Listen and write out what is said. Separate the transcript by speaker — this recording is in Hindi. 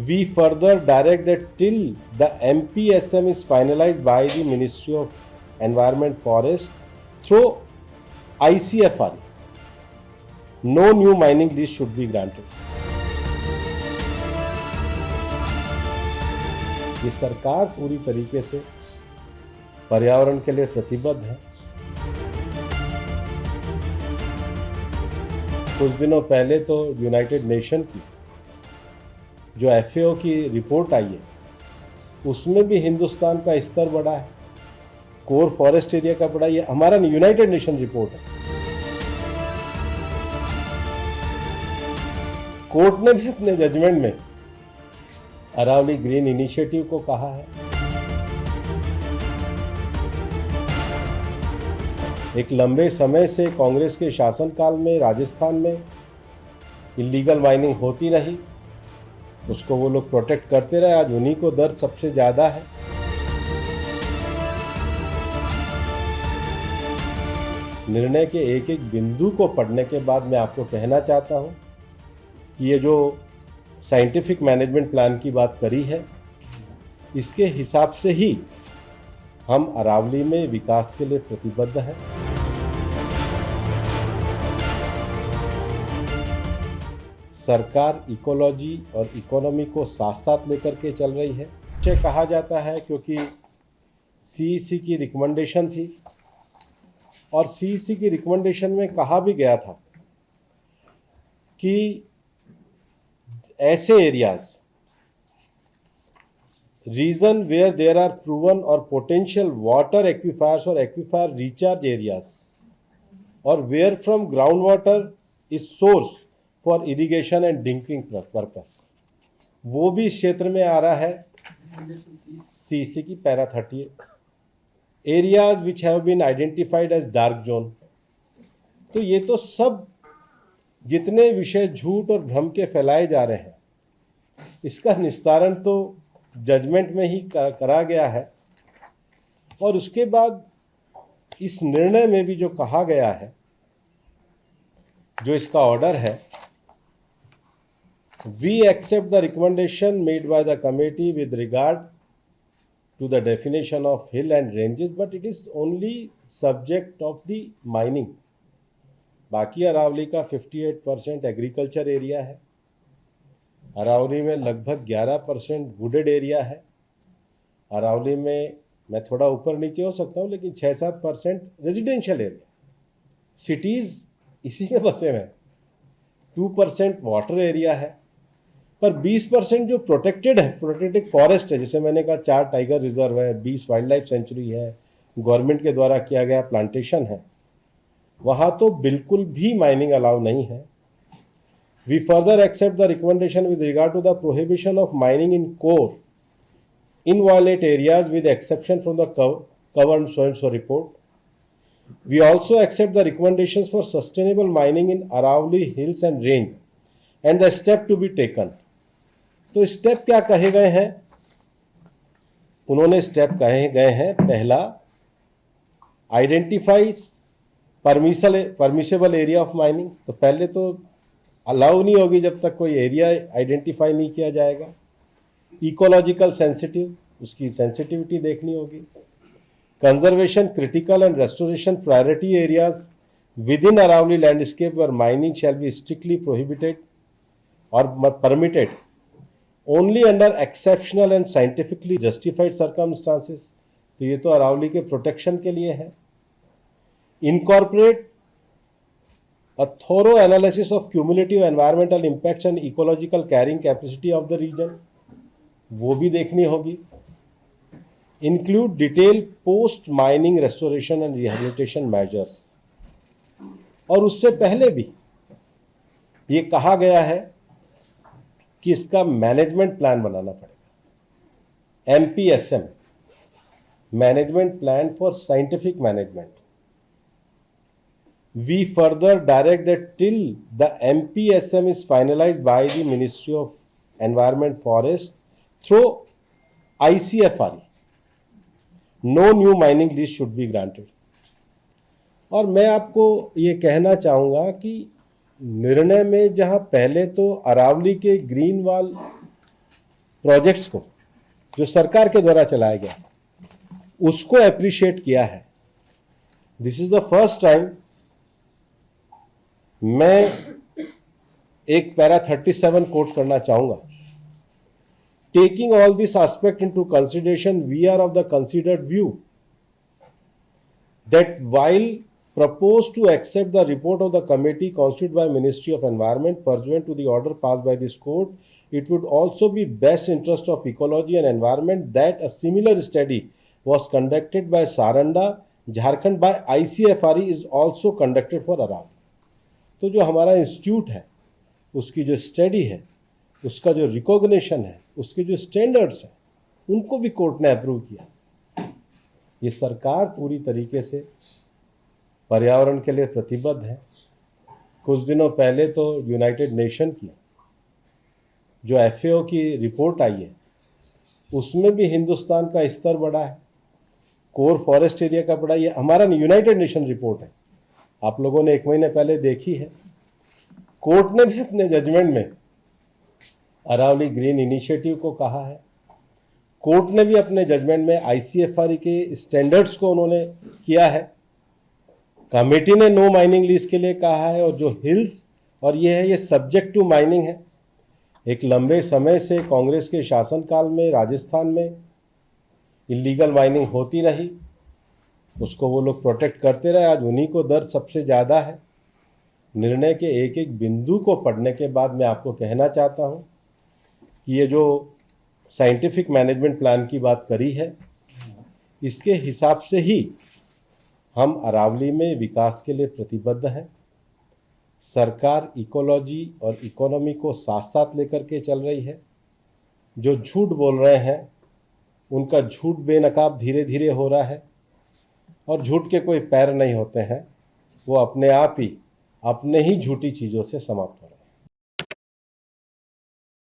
Speaker 1: We further direct that till the MPSM is finalized by the Ministry of Environment Forest through ICFR, no new mining lease should be granted. ये सरकार पूरी तरीके से पर्यावरण के लिए प्रतिबद्ध है। कुछ दिनों पहले तो यूनाइटेड नेशन की जो FAO की रिपोर्ट आई है उसमें भी हिंदुस्तान का स्तर बढ़ा है, कोर फॉरेस्ट एरिया का बढ़ा। ये हमारा यूनाइटेड नेशन रिपोर्ट है। कोर्ट ने भी अपने जजमेंट में अरावली ग्रीन इनिशिएटिव को कहा है। एक लंबे समय से कांग्रेस के शासनकाल में राजस्थान में इलीगल माइनिंग होती रही, उसको वो लोग प्रोटेक्ट करते रहे। आज उन्हीं को दर्द सबसे ज़्यादा है। निर्णय के एक एक बिंदु को पढ़ने के बाद मैं आपको कहना चाहता हूँ कि ये जो साइंटिफिक मैनेजमेंट प्लान की बात करी है, इसके हिसाब से ही हम अरावली में विकास के लिए प्रतिबद्ध हैं। सरकार इकोलॉजी और इकोनॉमी को साथ साथ लेकर के चल रही है। इसे कहा जाता है क्योंकि CEC की रिकमेंडेशन थी और CEC की रिकमेंडेशन में कहा भी गया था कि ऐसे areas region where there are proven और पोटेंशियल वाटर एक्विफायर्स और एक्विफायर रिचार्ज एरियाज और where from ground water is source for irrigation and drinking purpose, वो भी इस क्षेत्र में आ रहा है। CEC की para 38 areas which have been identified as dark zone. तो ये तो सब जितने विषय झूठ और भ्रम के फैलाए जा रहे हैं, इसका निस्तारण तो जजमेंट में ही करा गया है। और उसके बाद इस निर्णय में भी जो कहा गया है, जो इसका ऑर्डर है, we accept the recommendation made by the committee with regard to the definition of hill and ranges, but it is only subject of the mining. बाकी अरावली का 58% एग्रीकल्चर एरिया है। अरावली में लगभग 11% वुडेड एरिया है। अरावली में मैं थोड़ा ऊपर नीचे हो सकता हूँ, लेकिन 6-7% रेजिडेंशियल एरिया। सिटीज़ इसी में बसे हैं। 2% वाटर एरिया है, पर 20% जो प्रोटेक्टेड है, प्रोटेक्टेड फॉरेस्ट है, जैसे मैंने कहा 4 टाइगर रिजर्व है, 20 वाइल्ड लाइफ सेंचुरी है, गवर्नमेंट के द्वारा किया गया प्लांटेशन है, वहाँ तो बिल्कुल भी माइनिंग अलाउ नहीं है। We further accept the recommendation with regard to the prohibition of mining in core in violate areas with exception from the covered so and so report. We also accept the recommendations for sustainable mining in Aravalli hills and range and the step to be taken. तो स्टेप क्या कहे गए हैं? उन्होंने स्टेप कहे गए हैं, पहला, identify permissible area of mining. तो पहले तो अलाउ नहीं होगी जब तक कोई एरिया आइडेंटिफाई नहीं किया जाएगा। इकोलॉजिकल सेंसिटिव, उसकी सेंसिटिविटी देखनी होगी। Conservation critical and restoration priority areas within Aravalli landscape where mining shall be strictly prohibited और permitted only under exceptional and scientifically justified circumstances. तो ये तो अरावली के प्रोटेक्शन के लिए है। Incorporate a thorough analysis of cumulative environmental impacts and ecological carrying capacity of the region, वो भी देखनी होगी। Include detail post mining restoration and rehabilitation measures. और उससे पहले भी ये कहा गया है कि इसका मैनेजमेंट प्लान बनाना पड़ेगा। MPSM, management plan for scientific management. We further direct that till the MPSM is finalised by the ministry of environment forest through ICFR, no new mining lease should be granted. और मैं आपको ये कहना चाहूँगा कि निर्णय में जहाँ पहले तो अरावली के ग्रीन वाल प्रोजेक्ट्स को जो सरकार के द्वारा चलाया गया उसको अप्रिशिएट किया है। This is the first time मैं एक पैरा 37 कोट करना चाहूंगा। Taking all this aspect into consideration, we are of the considered view that while proposed to accept the report of the committee constituted by Ministry of Environment pursuant to the order passed by this court, it would also be best interest of ecology and environment that a similar study was conducted by Saranda, Jharkhand by ICFRE is also conducted for Aravalli। तो जो हमारा इंस्टीट्यूट है उसकी जो स्टडी है, उसका जो रिकॉग्निशन है, उसके जो स्टैंडर्ड्स हैं, उनको भी कोर्ट ने अप्रूव किया। ये सरकार पूरी तरीके से पर्यावरण के लिए प्रतिबद्ध है। कुछ दिनों पहले तो यूनाइटेड नेशन की जो FAO की रिपोर्ट आई है उसमें भी हिंदुस्तान का स्तर बढ़ा है, कोर फॉरेस्ट एरिया का बढ़ा। ये हमारा यूनाइटेड नेशन रिपोर्ट है, आप लोगों ने 1 महीने पहले देखी है। कोर्ट ने भी अपने जजमेंट में अरावली ग्रीन इनिशिएटिव को कहा है। कोर्ट ने भी अपने जजमेंट में ICFRE के स्टैंडर्ड्स को उन्होंने किया है। कमेटी ने नो माइनिंग लीज के लिए कहा है, और जो हिल्स और ये है, ये सब्जेक्ट टू माइनिंग है। एक लंबे समय से कांग्रेस के शासनकाल में राजस्थान में इलीगल माइनिंग होती रही, उसको वो लोग प्रोटेक्ट करते रहे। आज उन्हीं को दर्द सबसे ज़्यादा है। निर्णय के एक एक बिंदु को पढ़ने के बाद मैं आपको कहना चाहता हूँ कि ये जो साइंटिफिक मैनेजमेंट प्लान की बात करी है, इसके हिसाब से ही हम अरावली में विकास के लिए प्रतिबद्ध हैं। सरकार इकोलॉजी और इकोनॉमी को साथ साथ लेकर के चल रही है। जो झूठ बोल रहे हैं उनका झूठ बेनकाब धीरे धीरे हो रहा है, और झूठ के कोई पैर नहीं होते हैं, वो अपने आप ही अपने ही झूठी चीज़ों से समाप्त हो रहे हैं।